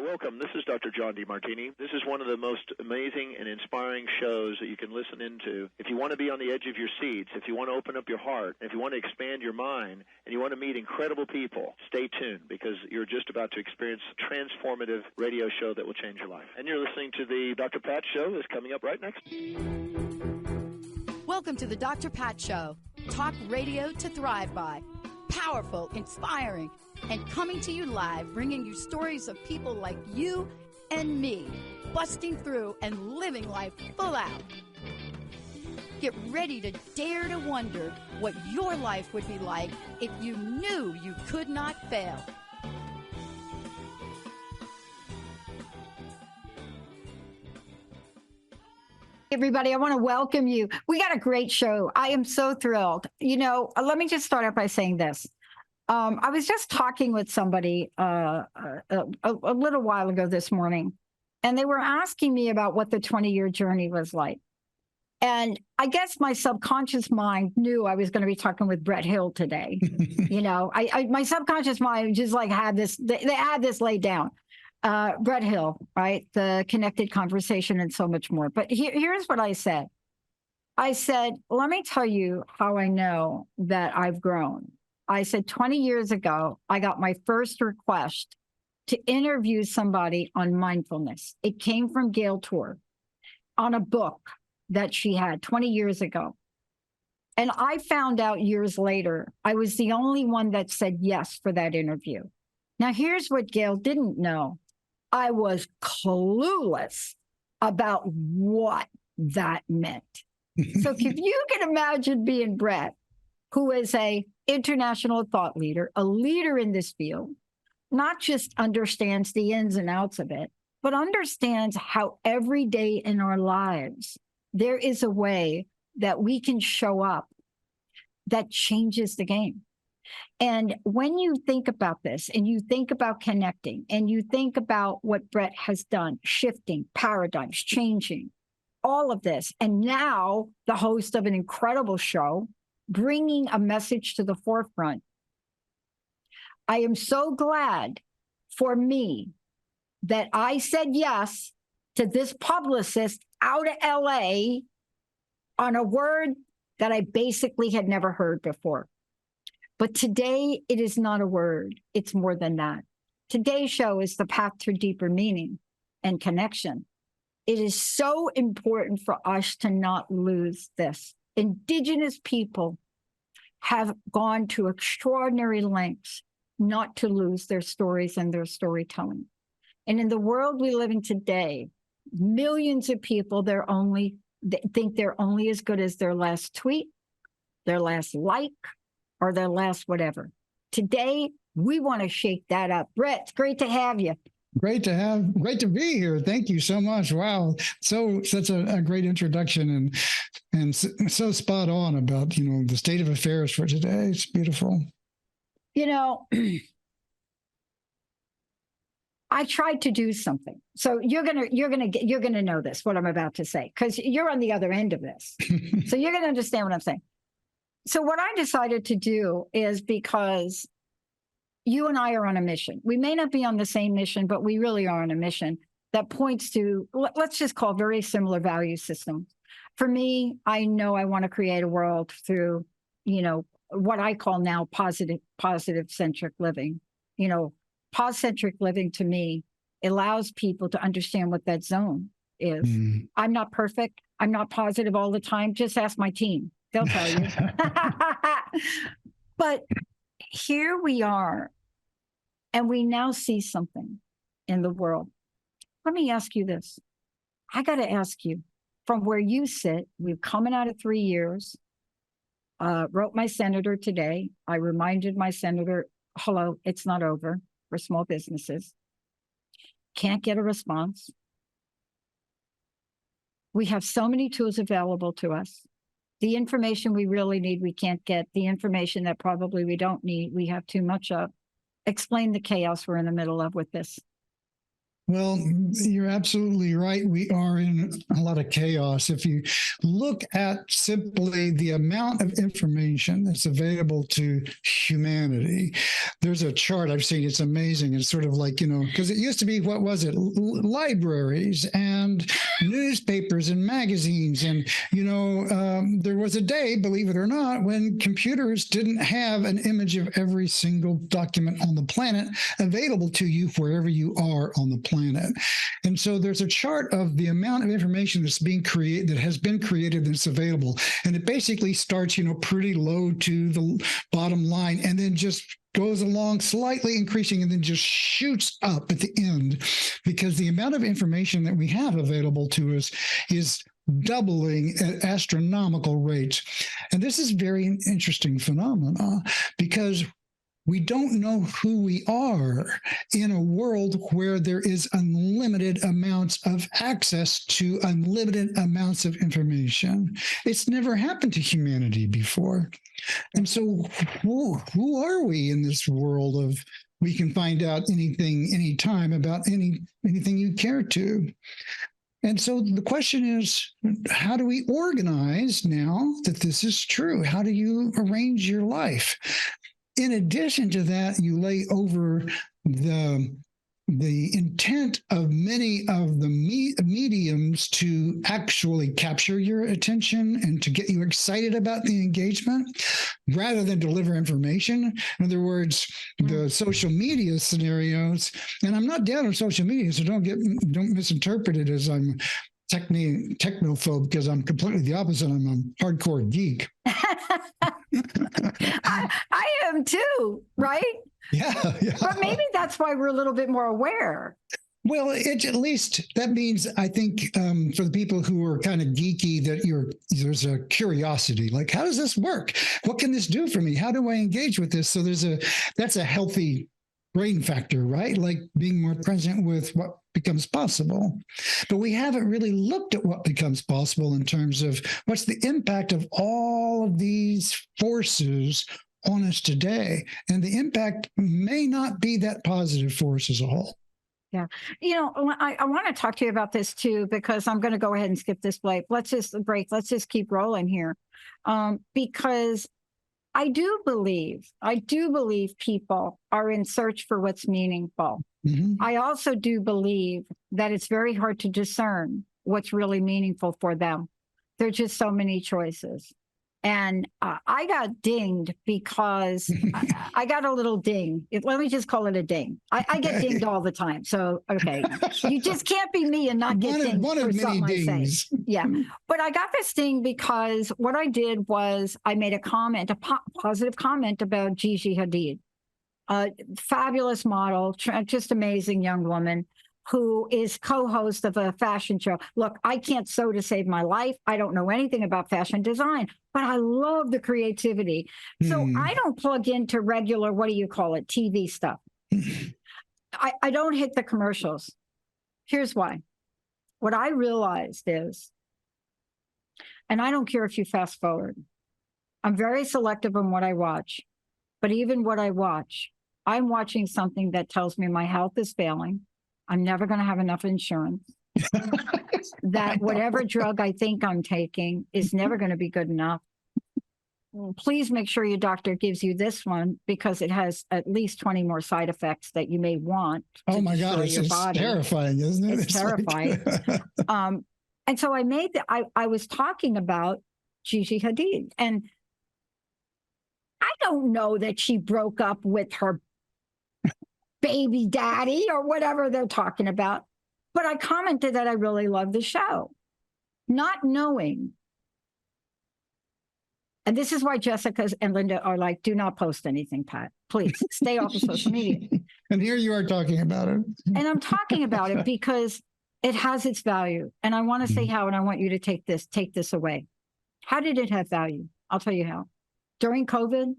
Welcome. This is Dr. John DeMartini. This is one of the most amazing and inspiring shows that you can listen into. If you want to be on the edge of your seats, if you want to open up your heart, if you want to expand your mind, and you want to meet incredible people, stay tuned because you're just about to experience a transformative radio show that will change your life. And you're listening to the Dr. Pat Show that's coming up right next. Welcome to the Dr. Pat Show. Talk radio to thrive by. Powerful, inspiring, and coming to you live, bringing you stories of people like you and me, busting through and living life full out. Get ready to dare to wonder what your life would be like if you knew you could not fail. Everybody, I want to welcome you. We got a great show. I am so thrilled. You know, let me just start out by saying this. I was just talking with somebody a little while ago this morning, and they were asking me about what the 20-year journey was like. And I guess my subconscious mind knew I was going to be talking with Brett Hill today. You know, my subconscious mind just like had this, they had this laid down. Brett Hill, right? The connected conversation and so much more. But here's what I said. I said, let me tell you how I know that I've grown. I said, 20 years ago, I got my first request to interview somebody on mindfulness. It came from Gail Tour on a book that she had 20 years ago. And I found out years later, I was the only one that said yes for that interview. Now, here's what Gail didn't know. I was clueless about what that meant. So if you can imagine being Brett, who is a international thought leader, a leader in this field, not just understands the ins and outs of it, but understands how every day in our lives, there is a way that we can show up that changes the game. And when you think about this and you think about connecting and you think about what Brett has done, shifting paradigms, changing all of this, and now the host of an incredible show, bringing a message to the forefront. I am so glad for me that I said yes to this publicist out of LA on a word that I basically had never heard before. But today it is not a word. It's more than that. Today's show is the path to deeper meaning and connection. It is so important for us to not lose this. Indigenous people have gone to extraordinary lengths not to lose their stories and their storytelling. And in the world we live in today, millions of people, they think they're only as good as their last tweet, their last like, or their last whatever. Today, we want to shake that up. Brett, it's great to have you. Great to be here. Thank you so much. Wow. Such a great introduction and so spot on about, the state of affairs for today. It's beautiful. I tried to do something. So you're gonna know this, what I'm about to say, because you're on the other end of this. So you're gonna understand what I'm saying. So what I decided to do is, because you and I are on a mission. We may not be on the same mission, but we really are on a mission that points to, let's just call very similar value systems. For me, I know I want to create a world through, what I call now positive centric living. Pause-centric living to me allows people to understand what that zone is. I'm not perfect. I'm not positive all the time. Just ask my team. They'll tell you. But here we are, and we now see something in the world. Let me ask you this. I got to ask you, from where you sit, we've coming out of 3 years, wrote my senator today. I reminded my senator, hello, it's not over for small businesses. Can't get a response. We have so many tools available to us. The information we really need, we can't get. The information that probably we don't need, we have too much of. Explain the chaos we're in the middle of with this. Well, you're absolutely right. We are in a lot of chaos. If you look at simply the amount of information that's available to humanity, there's a chart I've seen. It's amazing. It's sort of like, because it used to be, what was it? Libraries and newspapers and magazines. And, there was a day, believe it or not, when computers didn't have an image of every single document on the planet available to you wherever you are on the planet. And so there's a chart of the amount of information that's being created, that has been created, that's available. And it basically starts, pretty low to the bottom line, and then just goes along slightly increasing, and then just shoots up at the end, because the amount of information that we have available to us is doubling at astronomical rates. And this is very interesting phenomena, because we don't know who we are in a world where there is unlimited amounts of access to unlimited amounts of information. It's never happened to humanity before. And so who are we in this world of, we can find out anything, anytime, about anything you care to? And so the question is, how do we organize now that this is true? How do you arrange your life? In addition to that, you lay over the intent of many of the mediums to actually capture your attention and to get you excited about the engagement rather than deliver information. In other words, the social media scenarios, and I'm not down on social media, so don't misinterpret it as I'm technophobe, because I'm completely the opposite. I'm a hardcore geek. I am too, right? Yeah. But maybe that's why we're a little bit more aware. Well, at least that means, I think, for the people who are kind of geeky, that there's a curiosity, like, how does this work? What can this do for me? How do I engage with this? So that's a healthy brain factor, right? Like being more present with what becomes possible. But we haven't really looked at what becomes possible in terms of what's the impact of all of these forces on us today. And the impact may not be that positive for us as a whole. Yeah. I want to talk to you about this too, because I'm going to go ahead and skip this break. Let's just keep rolling here. Because I do believe people are in search for what's meaningful. Mm-hmm. I also do believe that it's very hard to discern what's really meaningful for them. There are just so many choices. And I got dinged because I got a little ding. Let me just call it a ding. I get dinged all the time. So, okay, you just can't be me and not get dinged for something I say. Yeah. But I got this ding because what I did was I made a positive comment about Gigi Hadid, a fabulous model, just amazing young woman, who is co-host of a fashion show. Look, I can't sew to save my life. I don't know anything about fashion design, but I love the creativity. So I don't plug into regular, what do you call it, TV stuff. I don't hit the commercials. Here's why. What I realized is, and I don't care if you fast forward, I'm very selective on what I watch, but even what I watch, I'm watching something that tells me my health is failing. I'm never going to have enough insurance. That whatever drug I think I'm taking is never going to be good enough. Please make sure your doctor gives you this one, because it has at least 20 more side effects that you may want. Oh my God, it's terrifying, isn't it? It's terrifying. Like... and so I was talking about Gigi Hadid, and I don't know that she broke up with her baby daddy or whatever they're talking about. But I commented that I really love the show, not knowing. And this is why Jessica and Linda are like, do not post anything, Pat. Please stay off of social media. And here you are talking about it. And I'm talking about it because it has its value. And I want to say how, and I want you to take this away. How did it have value? I'll tell you how. During COVID,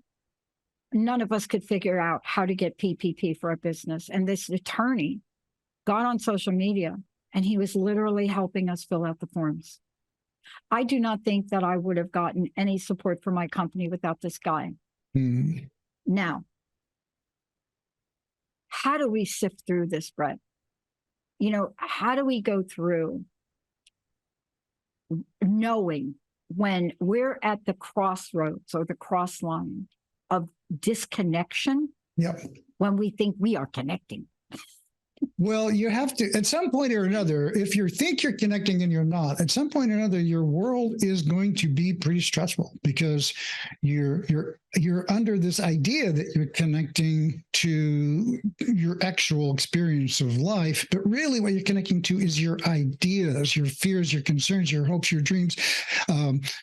none of us could figure out how to get PPP for a business. And this attorney got on social media, and he was literally helping us fill out the forms. I do not think that I would have gotten any support for my company without this guy. Now, how do we sift through this, Brett? how do we go through knowing when we're at the crossroads or the cross line of disconnection? Yep. When we think we are connecting. Well, you have to, at some point or another, if you think you're connecting and you're not, at some point or another, your world is going to be pretty stressful because you're under this idea that you're connecting to your actual experience of life. But really what you're connecting to is your ideas, your fears, your concerns, your hopes, your dreams.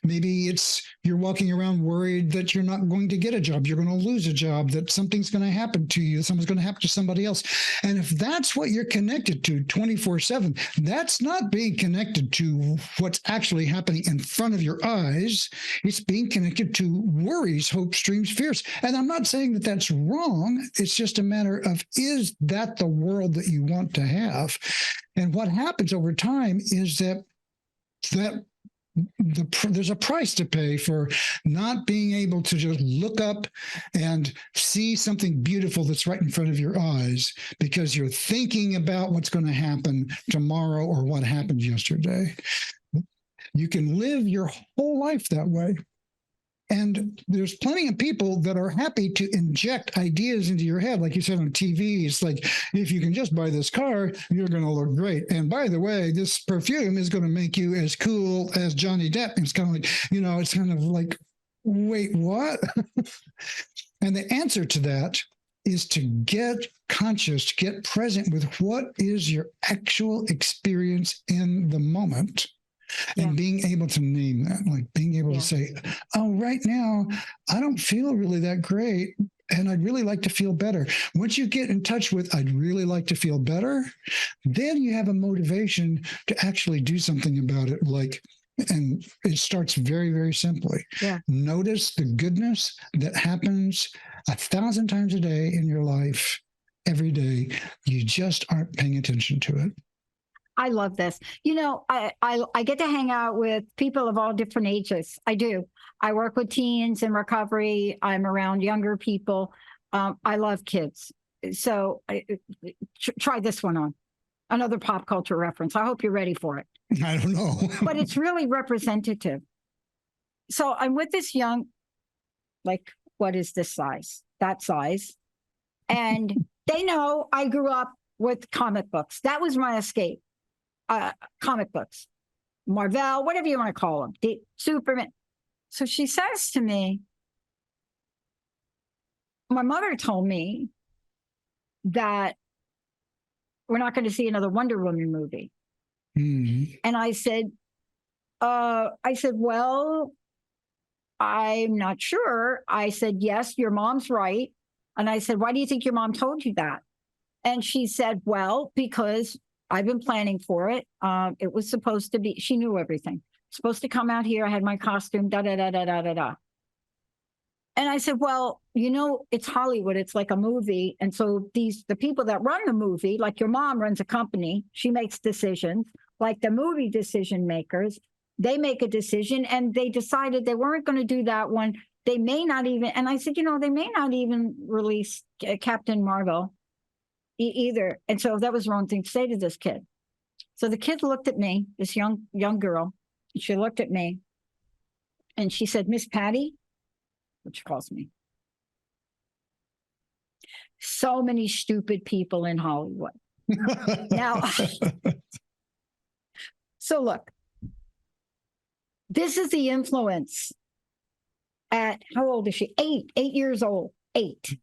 Maybe it's you're walking around worried that you're not going to get a job. You're going to lose a job, that something's going to happen to you. Something's going to happen to somebody else. And if that's what you're connected to 24/7, that's not being connected to what's actually happening in front of your eyes. It's being connected to worries, hopes, dreams, fears. And I'm not saying that that's wrong. It's just a matter of, is that the world that you want to have? And what happens over time is that there's a price to pay for not being able to just look up and see something beautiful that's right in front of your eyes because you're thinking about what's going to happen tomorrow or what happened yesterday. You can live your whole life that way. And there's plenty of people that are happy to inject ideas into your head. Like you said on TV, it's like, if you can just buy this car, you're going to look great. And by the way, this perfume is going to make you as cool as Johnny Depp. It's kind of like, it's kind of like, wait, what? And the answer to that is to get conscious, get present with what is your actual experience in the moment. And being able to name that, like being able to say, oh, right now, I don't feel really that great. And I'd really like to feel better. Once you get in touch with, I'd really like to feel better, then you have a motivation to actually do something about it. And it starts very, very simply. Yeah. Notice the goodness that happens 1,000 times a day in your life, every day. You just aren't paying attention to it. I love this. I get to hang out with people of all different ages. I do. I work with teens in recovery. I'm around younger people. I love kids. So try this one on. Another pop culture reference. I hope you're ready for it. I don't know. But it's really representative. So I'm with this young, what is this size? That size. And they know I grew up with comic books. That was my escape. Comic books, Marvel, whatever you want to call them, Superman. So she says to me, my mother told me that we're not going to see another Wonder Woman movie. Mm-hmm. And I said, well, I'm not sure. I said, yes, your mom's right. And I said, why do you think your mom told you that? And she said, well, because I've been planning for it. It was supposed to be, she knew everything. Supposed to come out here. I had my costume, da-da-da-da-da-da-da. And I said, well, it's Hollywood. It's like a movie. And so the people that run the movie, like your mom runs a company, she makes decisions, like the movie decision makers, they make a decision and they decided they weren't going to do that one. They may not even, and I said, they may not even release Captain Marvel either. And so that was the wrong thing to say to this kid. So the kid looked at me, this young girl, and she looked at me and she said, Miss Patty, which calls me. So many stupid people in Hollywood. Now, so look, this is the influence at, how old is she? 8 years old, 8.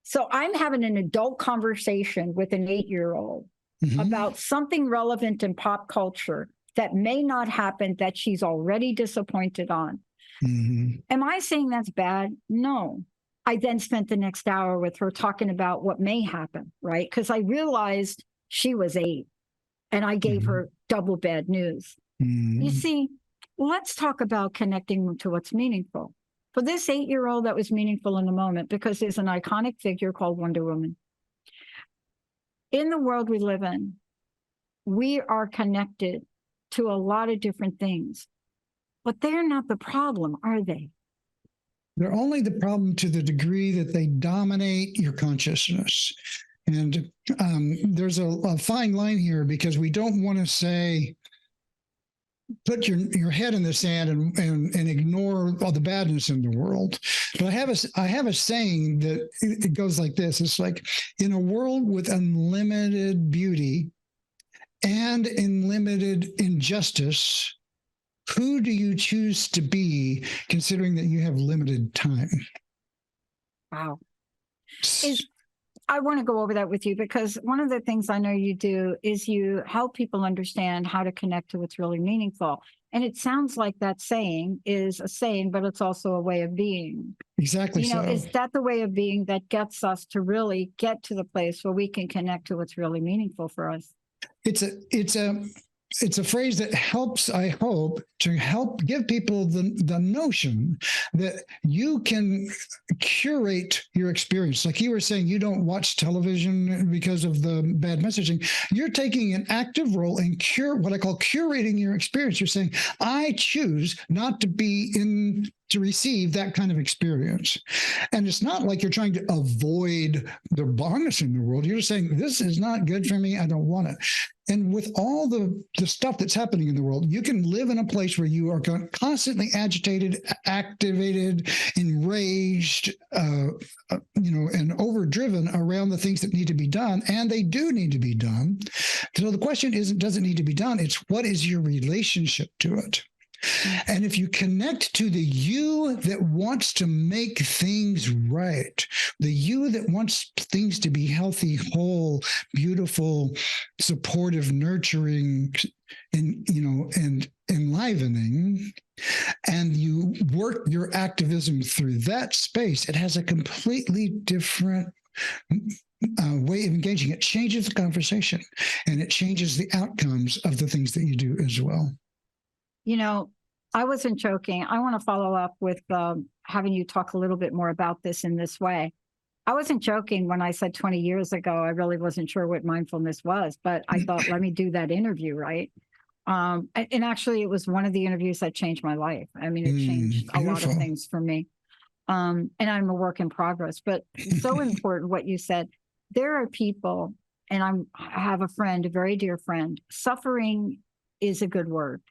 So I'm having an adult conversation with an 8-year-old about something relevant in pop culture that may not happen, that she's already disappointed on. Mm-hmm. Am I saying that's bad? No. I then spent the next hour with her talking about what may happen, right? Because I realized she was 8 and I gave her double bad news. Mm-hmm. You see, let's talk about connecting to what's meaningful. For this 8-year-old, that was meaningful in the moment because there's an iconic figure called Wonder Woman. In the world we live in, we are connected to a lot of different things, but they're not the problem, are they? They're only the problem to the degree that they dominate your consciousness. And there's a fine line here, because we don't want to say, put your head in the sand and ignore all the badness in the world. But I have a saying that it goes like this. It's like, in a world with unlimited beauty and unlimited injustice, who do you choose to be, considering that you have limited time? Wow. I want to go over that with you, because one of the things I know you do is you help people understand how to connect to what's really meaningful. And it sounds like that saying is a saying, but it's also a way of being. Exactly. You know, is that the way of being that gets us to really get to the place where we can connect to what's really meaningful for us? It's a phrase that helps, I hope, to help give people the notion that you can curate your experience. Like you were saying, you don't watch television because of the bad messaging. You're taking an active role in what I call curating your experience. You're saying, I choose not to be to receive that kind of experience. And it's not like you're trying to avoid the bonus in the world. You're just saying, this is not good for me. I don't want it. And with all the stuff that's happening in the world, you can live in a place where you are constantly agitated, activated, enraged, and overdriven around the things that need to be done. And they do need to be done. So the question isn't, does it need to be done? It's, what is your relationship to it? And if you connect to the you that wants to make things right, the you that wants things to be healthy, whole, beautiful, supportive, nurturing, and enlivening, and you work your activism through that space, it has a completely different way of engaging. It changes the conversation, and it changes the outcomes of the things that you do as well. You know, I wasn't joking. I want to follow up with having you talk a little bit more about this in this way. I wasn't joking when I said 20 years ago, I really wasn't sure what mindfulness was, but I thought, let me do that interview, right? And actually, it was one of the interviews that changed my life. I mean, it changed a lot of things for me. And I'm a work in progress, but so important what you said. There are people, and I have a friend, a very dear friend. Suffering is a good word.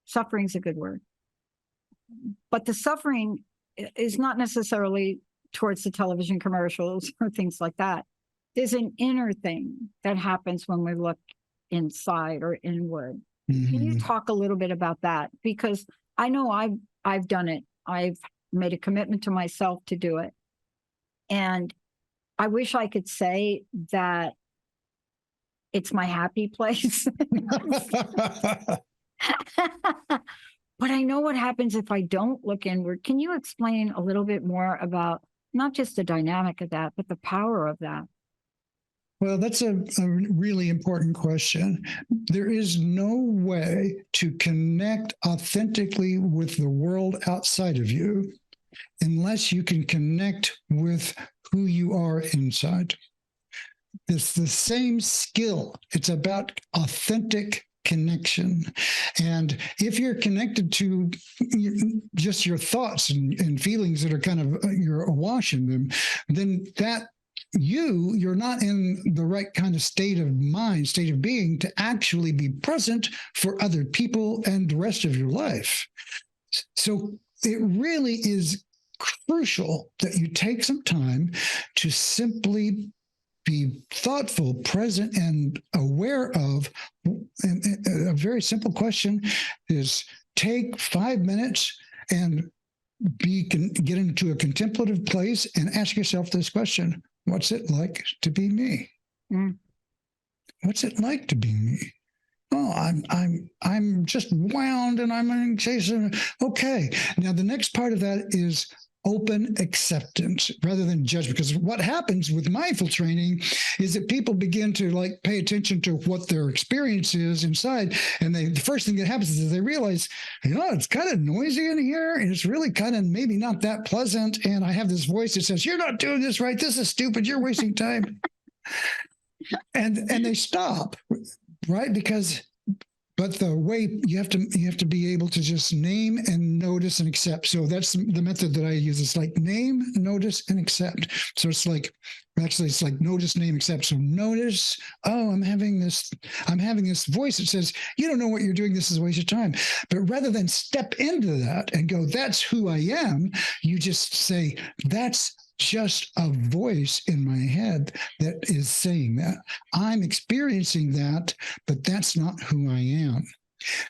Suffering's a good word. But the suffering is not necessarily towards the television commercials or things like that. There's an inner thing that happens when we look inside or inward. Mm-hmm. Can you talk a little bit about that? Because I know I've done it. I've made a commitment to myself to do it. And I wish I could say that it's my happy place. But I know what happens if I don't look inward. Can you explain a little bit more about not just the dynamic of that, but the power of that? Well, that's a really important question. There is no way to connect authentically with the world outside of you unless you can connect with who you are inside. It's the same skill. It's about authentic connection. And if you're connected to just your thoughts and feelings that are kind of, you're awash in them, then that you're not in the right kind of state of mind, state of being to actually be present for other people and the rest of your life. So it really is crucial that you take some time to simply be thoughtful, present, and aware of. And a very simple question is take 5 minutes and get into a contemplative place and ask yourself this question: what's it like to be me? Mm. What's it like to be me? Oh, I'm just wound and I'm chasing. Okay. Now the next part of that is open acceptance rather than judgment. Because what happens with mindful training is that people begin to pay attention to what their experience is inside. And the first thing that happens is they realize, it's kind of noisy in here and it's really kind of maybe not that pleasant. And I have this voice that says, you're not doing this right. This is stupid. You're wasting time. and they stop, right? But the way you have to be able to just name and notice and accept. So that's the method that I use. It's like name, notice, and accept. So it's like, Actually, it's like notice, name, accept. So notice, oh, I'm having this voice that says, you don't know what you're doing. This is a waste of time. But rather than step into that and go, that's who I am, you just say, that's just a voice in my head that is saying that. I'm experiencing that, but that's not who I am.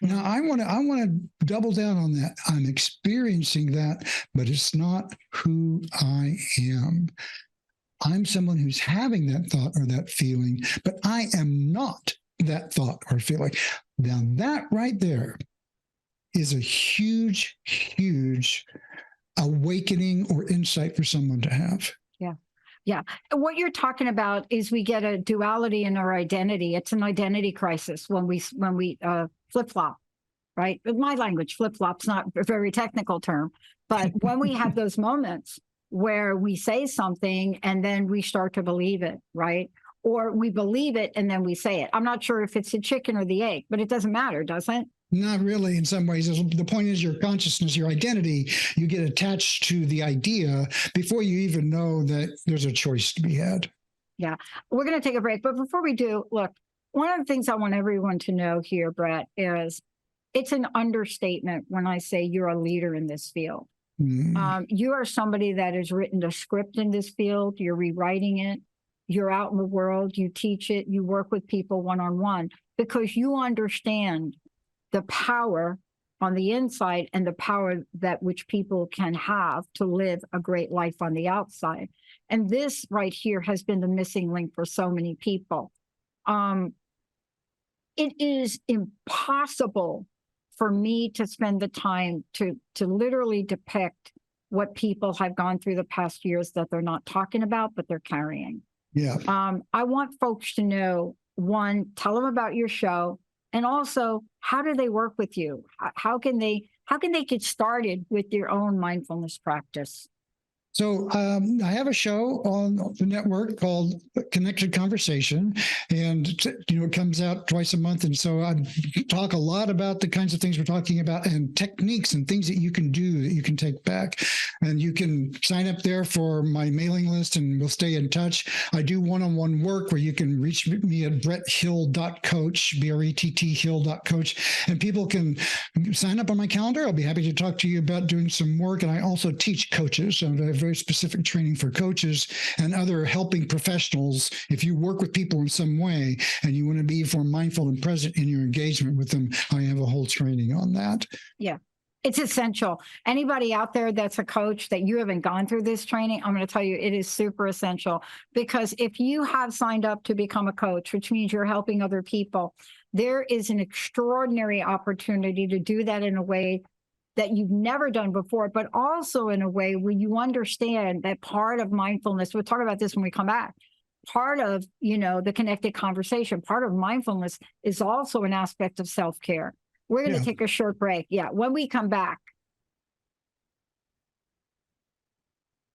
Now, I want to double down on that. I'm experiencing that, but it's not who I am. I'm someone who's having that thought or that feeling, but I am not that thought or feeling. Now, that right there is a huge, huge awakening or insight for someone to have. Yeah. Yeah. What you're talking about is we get a duality in our identity. It's an identity crisis when we flip-flop, right? My language, flip-flop's not a very technical term, but when we have those moments where we say something and then we start to believe it, right? Or we believe it and then we say it. I'm not sure if it's the chicken or the egg, but it doesn't matter, does it? Not really in some ways. The point is your consciousness, your identity, you get attached to the idea before you even know that there's a choice to be had. Yeah. We're going to take a break. But before we do, look, one of the things I want everyone to know here, Brett, is it's an understatement when I say you're a leader in this field. You are somebody that has written a script in this field. You're rewriting it. You're out in the world. You teach it. You work with people one-on-one because you understand the power on the inside and the power that which people can have to live a great life on the outside. And this right here has been the missing link for so many people. It is impossible for me to spend the time to literally depict what people have gone through the past years that they're not talking about, but they're carrying. Yeah. I want folks to know, one, tell them about your show, and also, how do they work with you? How can they get started with their own mindfulness practice? So I have a show on the network called Connected Conversation, and it comes out twice a month. And so I talk a lot about the kinds of things we're talking about and techniques and things that you can do that you can take back. And you can sign up there for my mailing list, and we'll stay in touch. I do one-on-one work where you can reach me at bretthill.coach, BRETT Hill.coach, and people can sign up on my calendar. I'll be happy to talk to you about doing some work. And I also teach coaches. So I have very specific training for coaches and other helping professionals. If you work with people in some way and you want to be more mindful and present in your engagement with them, I have a whole training on that. Yeah. It's essential. Anybody out there that's a coach that you haven't gone through this training, I'm going to tell you, it is super essential, because if you have signed up to become a coach, which means you're helping other people, there is an extraordinary opportunity to do that in a way that you've never done before, but also in a way where you understand that part of mindfulness, we'll talk about this when we come back, part of, the connected conversation, part of mindfulness is also an aspect of self-care. We're going to take a short break. Yeah. When we come back,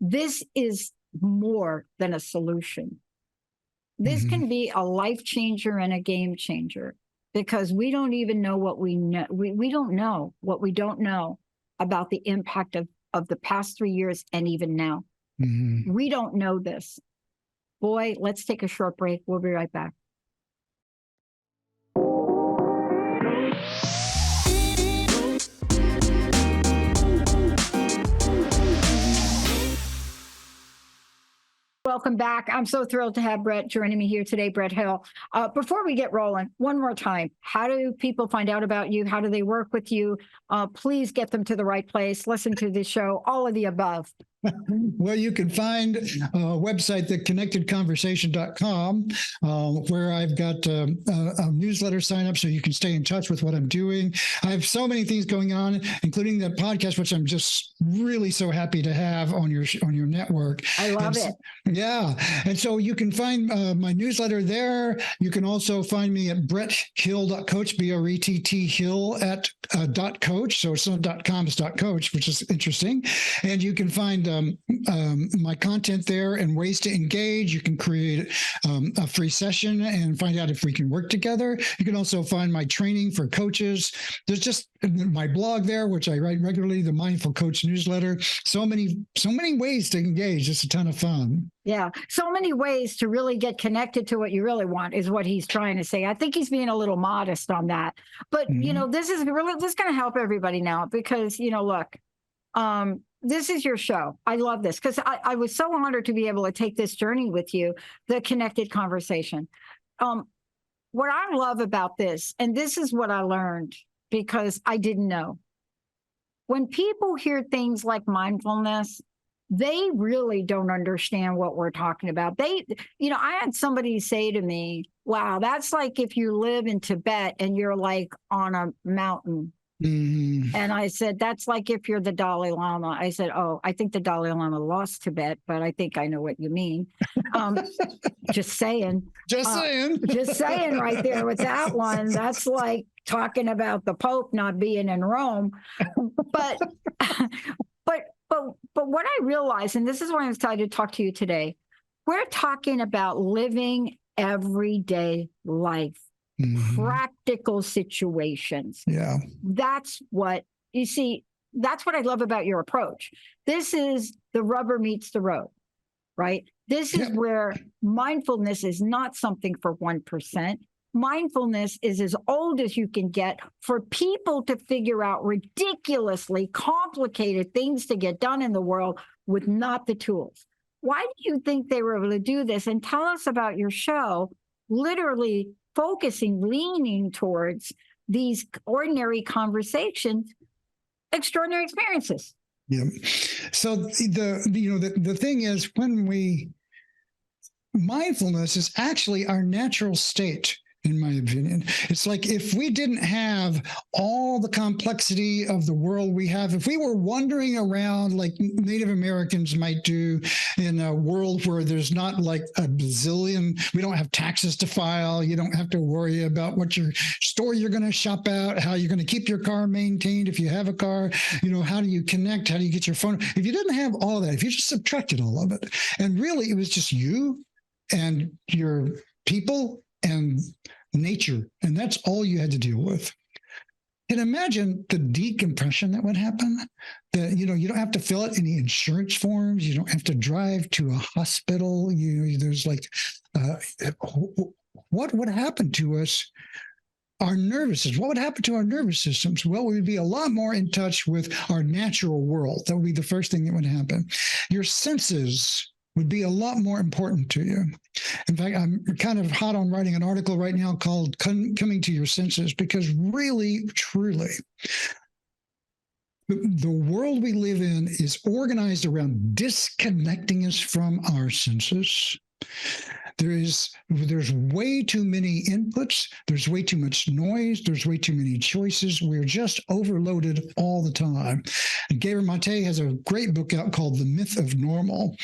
this is more than a solution. This can be a life changer and a game changer, because we don't even know what we know. We don't know what we don't know about the impact of the past 3 years and even now. We don't know this. Boy, let's take a short break. We'll be right back. Welcome back. I'm so thrilled to have Brett joining me here today, Brett Hill. Before we get rolling, one more time, how do people find out about you? How do they work with you? Please get them to the right place. Listen to this show, all of the above. Well, you can find a website, theconnectedconversation.com, where I've got a newsletter sign up so you can stay in touch with what I'm doing. I have so many things going on, including the podcast, which I'm just really so happy to have on your network. I love it. Yeah. And so you can find my newsletter there. You can also find me at bretthill.coach, BRETT Hill at .coach. So it's not .com, it's .coach, which is interesting. And you can find my content there and ways to engage. You can create a free session and find out if we can work together. You can also find my training for coaches. There's just my blog there, which I write regularly, the Mindful Coach newsletter. So many ways to engage. It's a ton of fun. Yeah. So many ways to really get connected to what you really want is what he's trying to say. I think he's being a little modest on that. But, this is going to help everybody now because, look, this is your show. I love this because I was so honored to be able to take this journey with you, the connected conversation. What I love about this, and this is what I learned because I didn't know. When people hear things like mindfulness, they really don't understand what we're talking about. I had somebody say to me, wow, that's like if you live in Tibet and you're like on a mountain. Mm-hmm. And I said, that's like if you're the Dalai Lama. I said, oh, I think the Dalai Lama lost Tibet, but I think I know what you mean. Just saying. Just saying right there with that one. That's like talking about the Pope not being in Rome. But what I realized, and this is why I'm excited to talk to you today, we're talking about living everyday life, practical situations. Yeah. That's what, you see, that's what I love about your approach. This is the rubber meets the road, right? This is where mindfulness is not something for 1%. Mindfulness is as old as you can get for people to figure out ridiculously complicated things to get done in the world with not the tools. Why do you think they were able to do this? And tell us about your show, literally focusing, leaning towards these ordinary conversations, extraordinary experiences. Yeah. So the thing is, mindfulness is actually our natural state. In my opinion, it's like if we didn't have all the complexity of the world we have, if we were wandering around like Native Americans might do in a world where there's not like a bazillion, we don't have taxes to file, you don't have to worry about what your store you're going to shop at, how you're going to keep your car maintained if you have a car, how do you connect, how do you get your phone? If you didn't have all that, if you just subtracted all of it, and really it was just you and your people and nature, and that's all you had to deal with. And imagine the decompression that would happen. That you don't have to fill out any insurance forms. You don't have to drive to a hospital. There's like, what would happen to us? Our nervous system. What would happen to our nervous systems? Well, we would be a lot more in touch with our natural world. That would be the first thing that would happen. Your senses would be a lot more important to you. In fact, I'm kind of hot on writing an article right now called Coming to Your Senses, because really, truly, the world we live in is organized around disconnecting us from our senses. There's way too many inputs. There's way too much noise. There's way too many choices. We're just overloaded all the time. And Gabor Mate has a great book out called The Myth of Normal.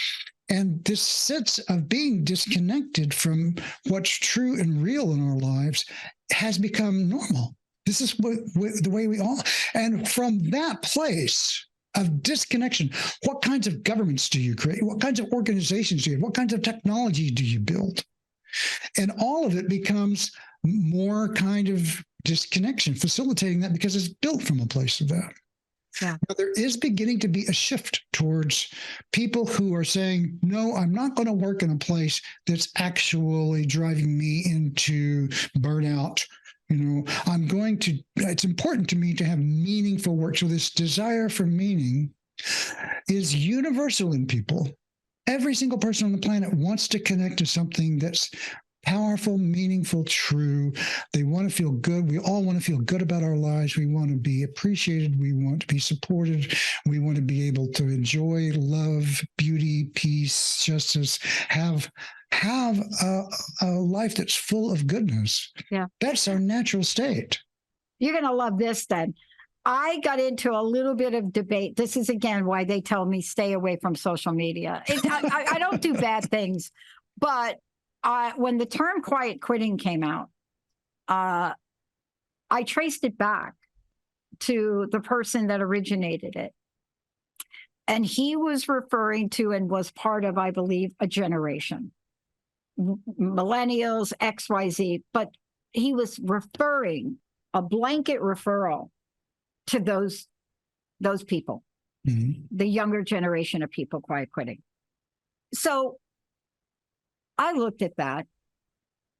And this sense of being disconnected from what's true and real in our lives has become normal. This is the way we all, and from that place of disconnection, what kinds of governments do you create? What kinds of organizations do you have? What kinds of technology do you build? And all of it becomes more kind of disconnection, facilitating that because it's built from a place of that. Yeah. But there is beginning to be a shift towards people who are saying, no, I'm not going to work in a place that's actually driving me into burnout. It's important to me to have meaningful work. So this desire for meaning is universal in people. Every single person on the planet wants to connect to something that's powerful, meaningful, true. They want to feel good. We all want to feel good about our lives. We want to be appreciated. We want to be supported. We want to be able to enjoy love, beauty, peace, justice, have a life that's full of goodness. Yeah. That's our natural state. You're going to love this then. I got into a little bit of debate. This is, again, why they tell me stay away from social media. I don't do bad things, but when the term quiet quitting came out, I traced it back to the person that originated it. And he was referring to and was part of, I believe, a generation, millennials, XYZ, but he was referring a blanket referral to those people, the younger generation of people quiet quitting. So I looked at that,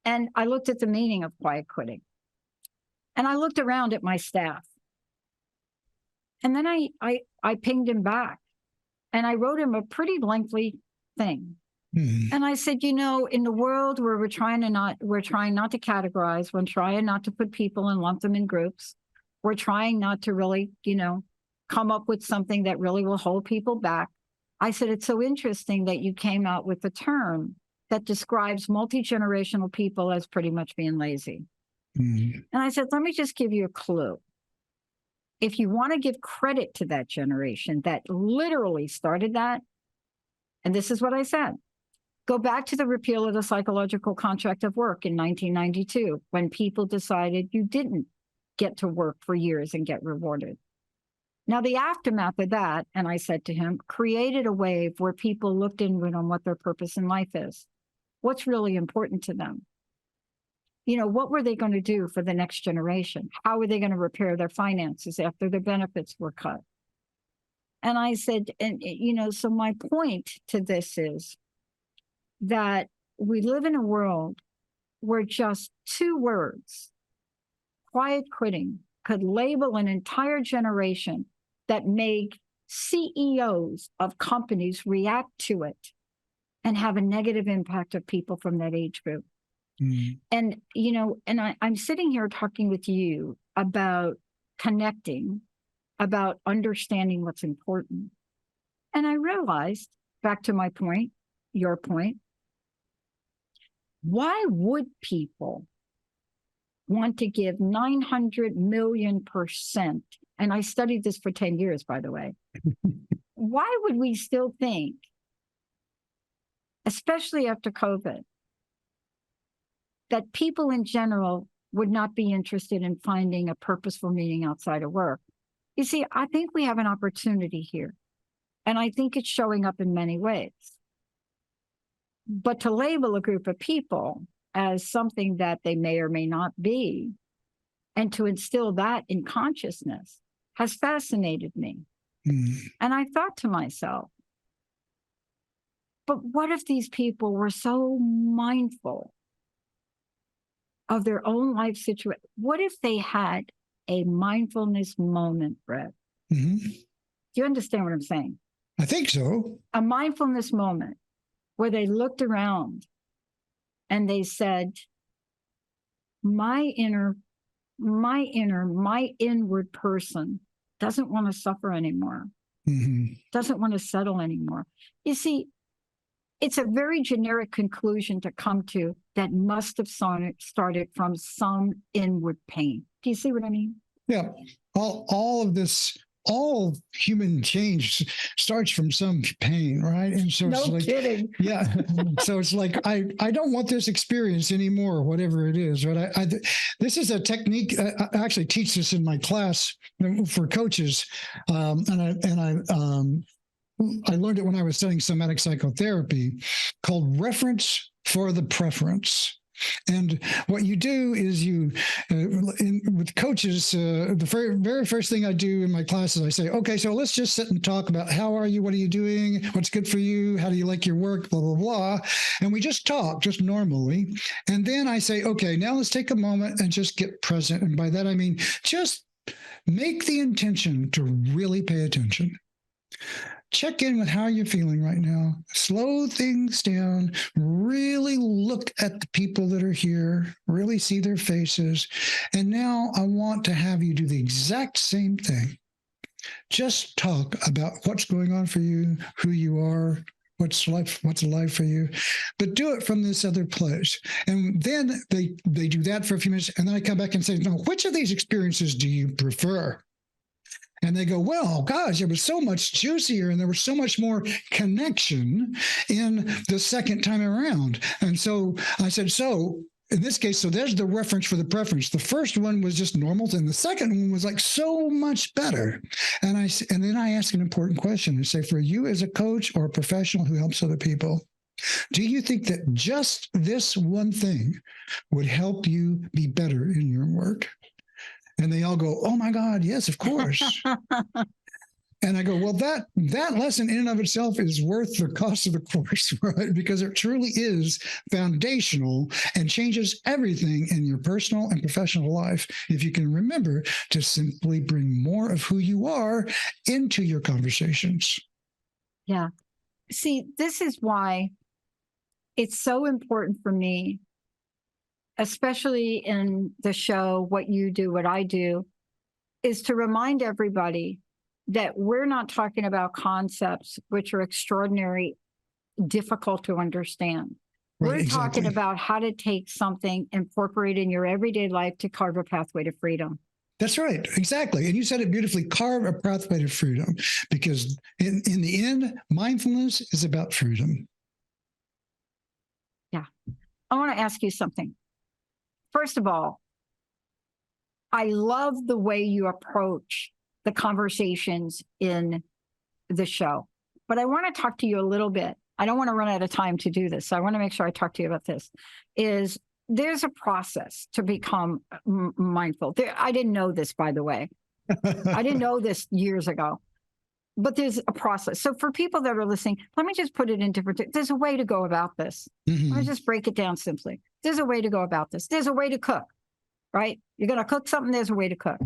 and I looked at the meaning of quiet quitting, and I looked around at my staff, and then I pinged him back, and I wrote him a pretty lengthy thing. And I said, in the world where we're trying not to categorize, we're trying not to put people and lump them in groups. We're trying not to really, come up with something that really will hold people back. I said, it's so interesting that you came out with a term that describes multi-generational people as pretty much being lazy. And I said, let me just give you a clue. If you want to give credit to that generation that literally started that, and this is what I said, go back to the repeal of the psychological contract of work in 1992, when people decided you didn't get to work for years and get rewarded. Now, the aftermath of that, and I said to him, created a wave where people looked inward on what their purpose in life is. What's really important to them? What were they going to do for the next generation? How were they going to repair their finances after their benefits were cut? And I said, so my point to this is that we live in a world where just 2 words, quiet quitting, could label an entire generation that made CEOs of companies react to it and have a negative impact of people from that age group. And, I'm sitting here talking with you about connecting, about understanding what's important. And I realized, back to my point, your point, why would people want to give 900 million%? And I studied this for 10 years, by the way. Why would we still think, especially after COVID, that people in general would not be interested in finding a purposeful meaning outside of work? You see, I think we have an opportunity here, and I think it's showing up in many ways. But to label a group of people as something that they may or may not be, and to instill that in consciousness, has fascinated me. And I thought to myself, but what if these people were so mindful of their own life situation? What if they had a mindfulness moment, Brett? Do you understand what I'm saying? I think so. A mindfulness moment where they looked around and they said, my inward person doesn't want to suffer anymore, doesn't want to settle anymore. You see, it's a very generic conclusion to come to that must have started from some inward pain. Do you see what I mean? Yeah. All of this, all human change starts from some pain, right? And so no it's like, kidding. Yeah. So it's like, I don't want this experience anymore, whatever it is. Right. This is a technique. I actually teach this in my class for coaches. I learned it when I was studying somatic psychotherapy, called reference for the preference. And what you do is with coaches, the very first thing I do in my classes, I say, okay, so let's just sit and talk about how are you? What are you doing? What's good for you? How do you like your work? Blah, blah, blah. And we just talk just normally. And then I say, okay, now let's take a moment and just get present. And by that, I mean, just make the intention to really pay attention. Check in with how you're feeling right now. Slow things down. Really look at the people that are here. Really see their faces. And now I want to have you do the exact same thing. Just talk about what's going on for you, who you are, what's life for you, but do it from this other place. And then they do that for a few minutes, and then I come back and say, no, which of these experiences do you prefer? And they go, well, gosh, it was so much juicier and there was so much more connection in the second time around. And so I said, so in this case, so there's the reference for the preference. The first one was just normal, and the second one was like so much better. And then I ask an important question and say, for you as a coach or a professional who helps other people, do you think that just this one thing would help you be better in your work? And they all go, oh my God, yes, of course. And I go, well, that lesson in and of itself is worth the cost of the course, right? Because it truly is foundational and changes everything in your personal and professional life. If you can remember to simply bring more of who you are into your conversations. Yeah. See, this is why it's so important for me, especially in the show, what you do, what I do, is to remind everybody that we're not talking about concepts which are extraordinary, difficult to understand. Right, we're exactly. talking about how to take something, incorporate in your everyday life to carve a pathway to freedom. That's right. Exactly. And you said it beautifully, carve a pathway to freedom, because in the end, mindfulness is about freedom. Yeah. I want to ask you something. First of all, I love the way you approach the conversations in the show, but I want to talk to you a little bit. I don't want to run out of time to do this, so I want to make sure I talk to you about this. There's a process to become mindful. I didn't know this, by the way. I didn't know this years ago, but there's a process. So for people that are listening, let me just put it in different. There's a way to go about this. Mm-hmm. Let me just break it down simply. There's a way to go about this. There's a way to cook, right? You're going to cook something. There's a way to cook.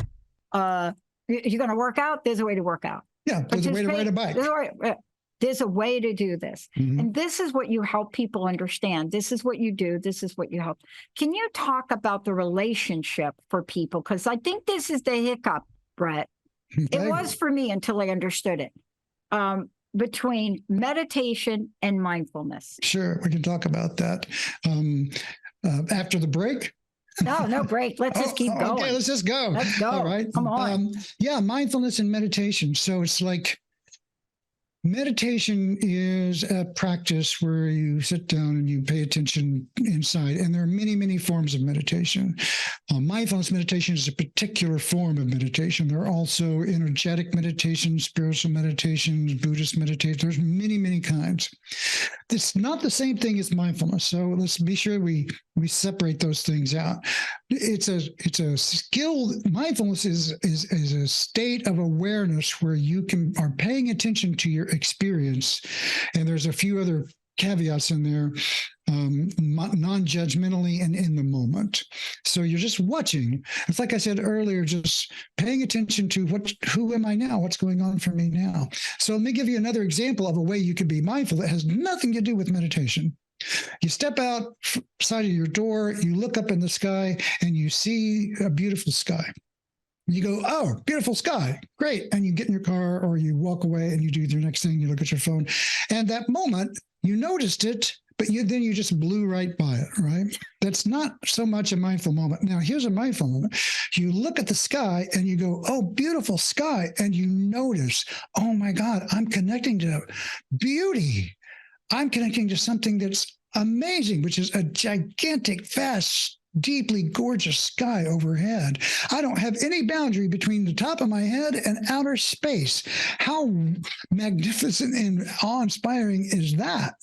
You're going to work out. There's a way to work out. Yeah, there's a way to ride a bike. There's a way to do this. Mm-hmm. And this is what you help people understand. This is what you do. This is what you help. Can you talk about the relationship for people? Because I think this is the hiccup, Brett. Okay. It was for me until I understood it. Between meditation and mindfulness. Sure, we can talk about that. After the break? No break. Let's just keep going. Okay, let's just go. Let's go. All right. Come on. Mindfulness and meditation. So it's like meditation is a practice where you sit down and you pay attention inside. And there are many, many forms of meditation. Mindfulness meditation is a particular form of meditation. There are also energetic meditations, spiritual meditations, Buddhist meditation. There's many, many kinds. It's not the same thing as mindfulness. So let's be sure we separate those things out. It's a skill. Mindfulness is a state of awareness where you are paying attention to your experience. And there's a few other caveats in there, non-judgmentally and in the moment. So you're just watching. It's like I said earlier, just paying attention to who am I now? What's going on for me now? So let me give you another example of a way you could be mindful that has nothing to do with meditation. You step outside of your door, you look up in the sky, and you see a beautiful sky. You go, oh, beautiful sky. Great. And you get in your car or you walk away and you do your next thing. You look at your phone. And that moment, you noticed it, but then you just blew right by it, right? That's not so much a mindful moment. Now, here's a mindful moment. You look at the sky and you go, oh, beautiful sky. And you notice, oh my God, I'm connecting to beauty. I'm connecting to something that's amazing, which is a gigantic, vast, deeply gorgeous sky overhead. I don't have any boundary between the top of my head and outer space. How magnificent and awe-inspiring is that?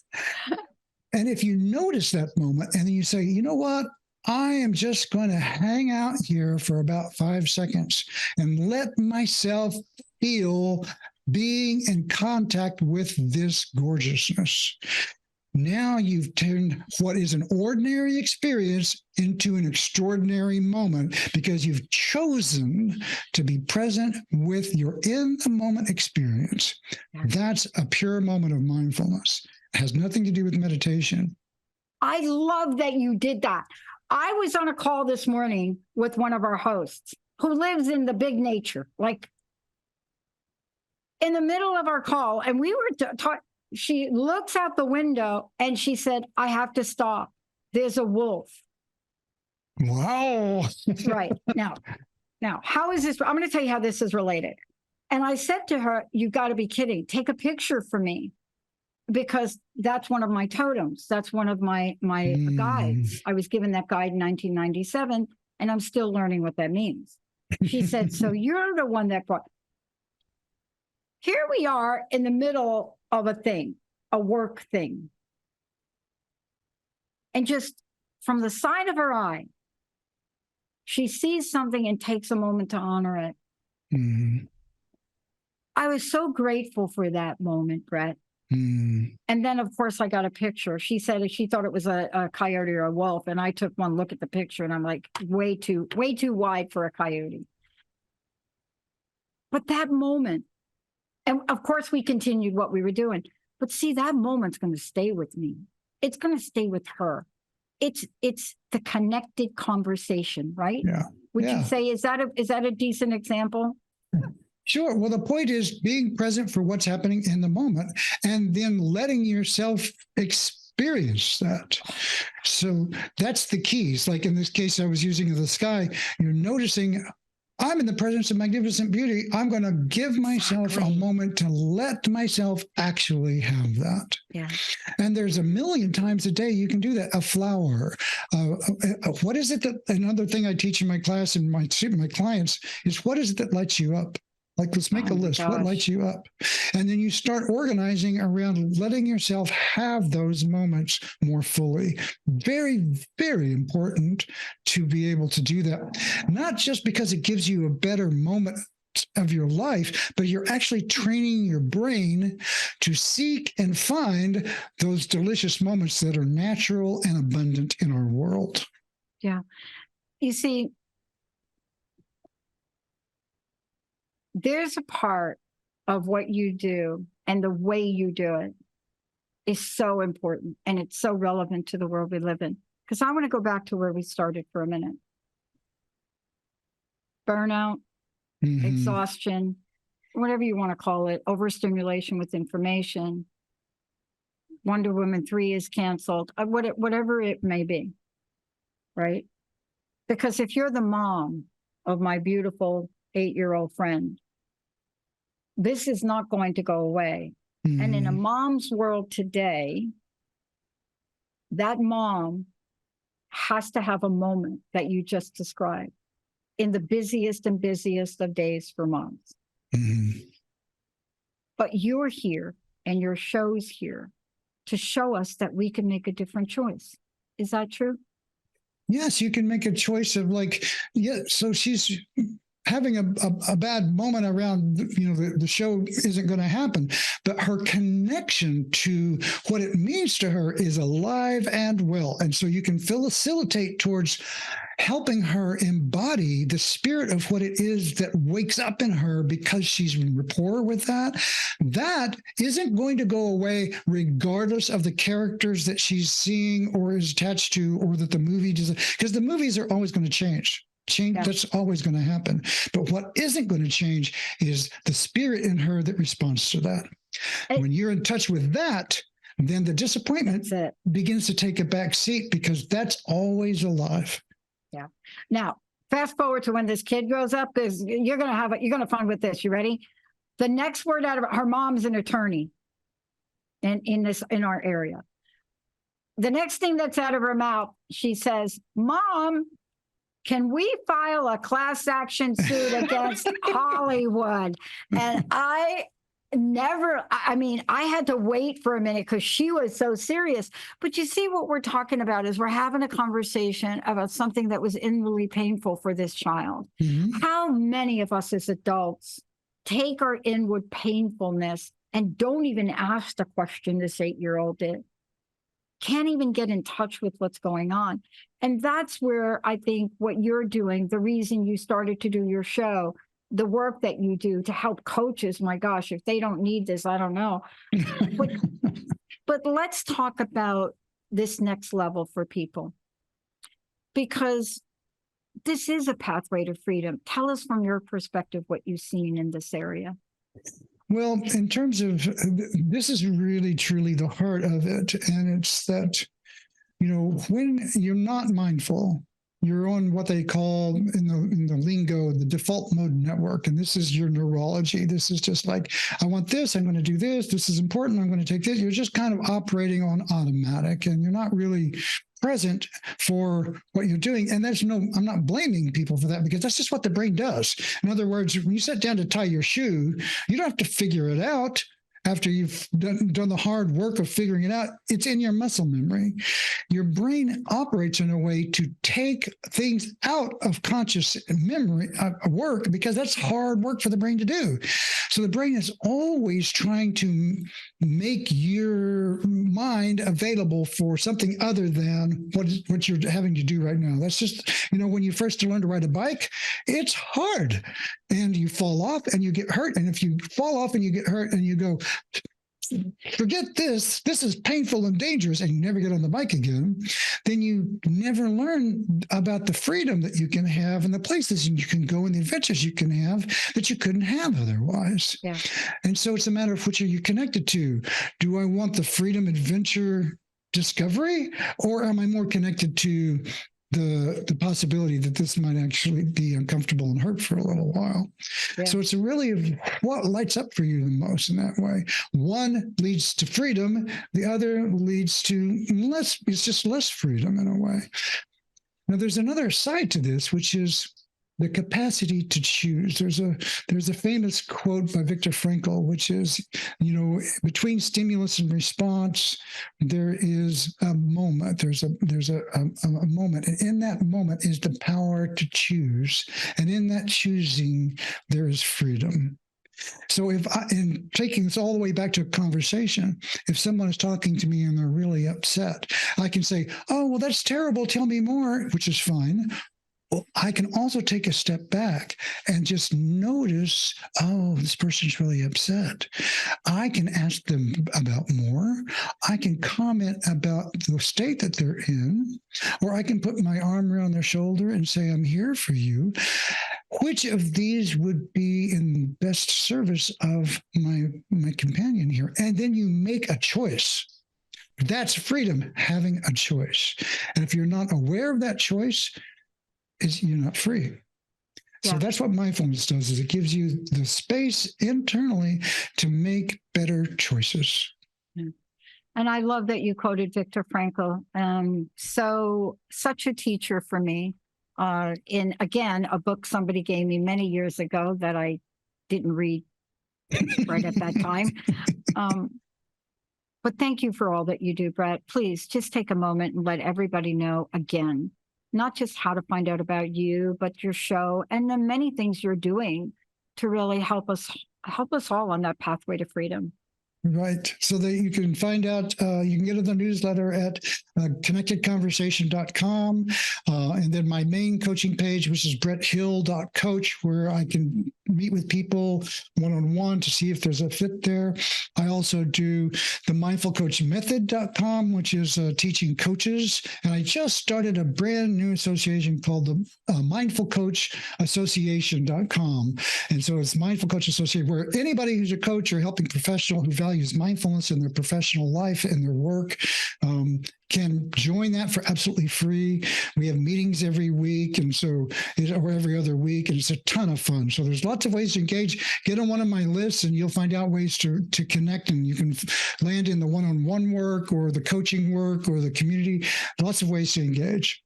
And if you notice that moment and then you say, you know what? I am just going to hang out here for about 5 seconds and let myself feel being in contact with this gorgeousness. Now you've turned what is an ordinary experience into an extraordinary moment because you've chosen to be present with your in-the-moment experience. That's a pure moment of mindfulness. It has nothing to do with meditation. I love that you did that. I was on a call this morning with one of our hosts who lives in the big nature, like in the middle of our call, and we were talking. She looks out the window and she said, I have to stop. There's a wolf. Wow. Right. Now, how is this? I'm going to tell you how this is related. And I said to her, you've got to be kidding. Take a picture for me. because that's one of my totems. That's one of my guides. I was given that guide in 1997, and I'm still learning what that means. She said, so you're the one that brought. Here we are in the middle of a thing, a work thing. And just from the side of her eye, she sees something and takes a moment to honor it. Mm. I was so grateful for that moment, Brett. Mm. And then, of course, I got a picture. She said she thought it was a coyote or a wolf. And I took one look at the picture and I'm like, way too wide for a coyote. But that moment, and of course, we continued what we were doing. But see, that moment's going to stay with me. It's going to stay with her. It's the connected conversation, right? Yeah. Would you say, is that a decent example? Sure. Well, the point is being present for what's happening in the moment and then letting yourself experience that. So that's the keys. Like in this case, I was using the sky. You're noticing I'm in the presence of magnificent beauty. I'm going to give myself a moment to let myself actually have that. Yeah. And there's a million times a day you can do that. A flower. What is it that, another thing I teach in my class and my clients is, what is it that lights you up? Like, let's make a list. What lights you up? And then you start organizing around letting yourself have those moments more fully. Very, very important to be able to do that. Not just because it gives you a better moment of your life, but you're actually training your brain to seek and find those delicious moments that are natural and abundant in our world. Yeah. You see, there's a part of what you do and the way you do it is so important, and it's so relevant to the world we live in. Because I want to go back to where we started for a minute. Burnout, exhaustion, whatever you want to call it, overstimulation with information. Wonder Woman 3 is canceled, whatever it may be, right? Because if you're the mom of my beautiful 8-year-old friend, this is not going to go away. And in a mom's world today, that mom has to have a moment that you just described in the busiest and busiest of days for moms. But you're here and your show's here to show us that we can make a different choice. Is that true? Yes, you can make a choice of so she's having a bad moment around, the show isn't going to happen, but her connection to what it means to her is alive and well. And so you can facilitate towards helping her embody the spirit of what it is that wakes up in her because she's in rapport with that. That isn't going to go away regardless of the characters that she's seeing or is attached to, or that the movie does, because the movies are always going to change. That's always going to happen. But what isn't going to change is the spirit in her that responds to that. When you're in touch with that, then the disappointment begins to take a back seat, because that's always alive. Yeah. Now, fast forward to when this kid grows up, because you're going to find with this. You ready? The next word out of her mom's an attorney in our area. The next thing that's out of her mouth, she says, "Mom, can we file a class action suit against Hollywood?" And I had to wait for a minute because she was so serious. But you see, what we're talking about is we're having a conversation about something that was inwardly painful for this child. How many of us as adults take our inward painfulness and don't even ask the question this 8-year-old did? Can't even get in touch with what's going on. And that's where I think what you're doing, the reason you started to do your show, the work that you do to help coaches, my gosh, if they don't need this, I don't know. But let's talk about this next level for people, because this is a pathway to freedom. Tell us from your perspective what you've seen in this area. Well, in terms of, this is really, truly the heart of it. And it's that, when you're not mindful, you're on what they call in the lingo, the default mode network. And this is your neurology. This is just like, I want this, I'm going to do this. This is important. I'm going to take this. You're just kind of operating on automatic, and you're not really present for what you're doing. And I'm not blaming people for that, because that's just what the brain does. In other words, when you sit down to tie your shoe, you don't have to figure it out. After you've done the hard work of figuring it out, it's in your muscle memory. Your brain operates in a way to take things out of conscious memory work, because that's hard work for the brain to do. So the brain is always trying to make your mind available for something other than what you're having to do right now. That's just, when you first learn to ride a bike, it's hard, and you fall off and you get hurt. And if you fall off and you get hurt and you go, forget this is painful and dangerous, and you never get on the bike again, then you never learn about the freedom that you can have and the places you can go and the adventures you can have that you couldn't have otherwise. Yeah. And so it's a matter of which are you connected to? Do I want the freedom, adventure, discovery, or am I more connected to the possibility that this might actually be uncomfortable and hurt for a little while? Yeah. So it's really what lights up for you the most in that way. One leads to freedom, the other leads to it's just less freedom in a way. Now there's another side to this, which is the capacity to choose. There's a famous quote by Viktor Frankl, which is, between stimulus and response, there is a moment. There's a moment, and in that moment is the power to choose, and in that choosing, there is freedom. So in taking this all the way back to a conversation, if someone is talking to me and they're really upset, I can say, "Oh, well, that's terrible. Tell me more," which is fine. Well, I can also take a step back and just notice, oh, this person's really upset. I can ask them about more. I can comment about the state that they're in, or I can put my arm around their shoulder and say, I'm here for you. Which of these would be in best service of my companion here? And then you make a choice. That's freedom, having a choice. And if you're not aware of that choice, you're not free. Yeah. So that's what mindfulness does, is it gives you the space internally to make better choices. And I love that you quoted Viktor Frankl. Such a teacher for me. In, again, a book somebody gave me many years ago that I didn't read right at that time. But thank you for all that you do, Brett. Please just take a moment and let everybody know again, not just how to find out about you, but your show and the many things you're doing to really help us all on that pathway to freedom. Right. So that you can find out, you can get the newsletter at connectedconversation.com. And then my main coaching page, which is bretthill.coach, where I can meet with people one-on-one to see if there's a fit there. I also do the mindfulcoachmethod.com, which is teaching coaches. And I just started a brand new association called the Mindful Coach Association.com. And so it's Mindful Coach Association, where anybody who's a coach or helping professional who values mindfulness in their professional life and their work can join that for absolutely free. We have meetings every week, or every other week, and it's a ton of fun. So there's lots of ways to engage. Get on one of my lists, and you'll find out ways to connect, and you can land in the one-on-one work or the coaching work or the community. Lots of ways to engage.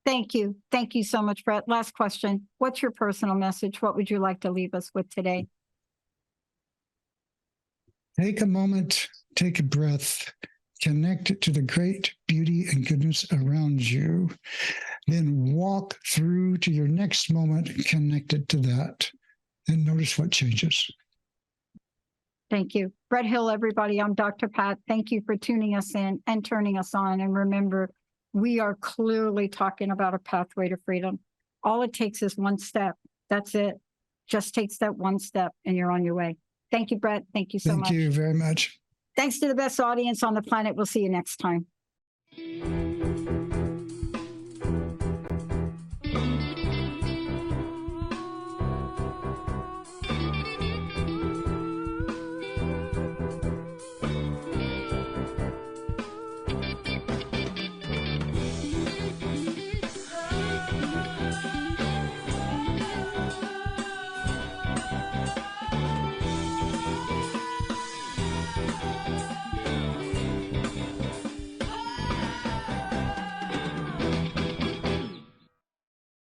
Thank you. Thank you so much, Brett. Last question. What's your personal message? What would you like to leave us with today? Take a moment, take a breath, connect to the great beauty and goodness around you. Then walk through to your next moment connected to that, and notice what changes. Thank you. Brett Hill, everybody. I'm Dr. Pat. Thank you for tuning us in and turning us on. And remember, we are clearly talking about a pathway to freedom. All it takes is one step. That's it. Just takes that one step and you're on your way. Thank you, Brett. Thank you so much. Thank you very much. Thanks to the best audience on the planet. We'll see you next time.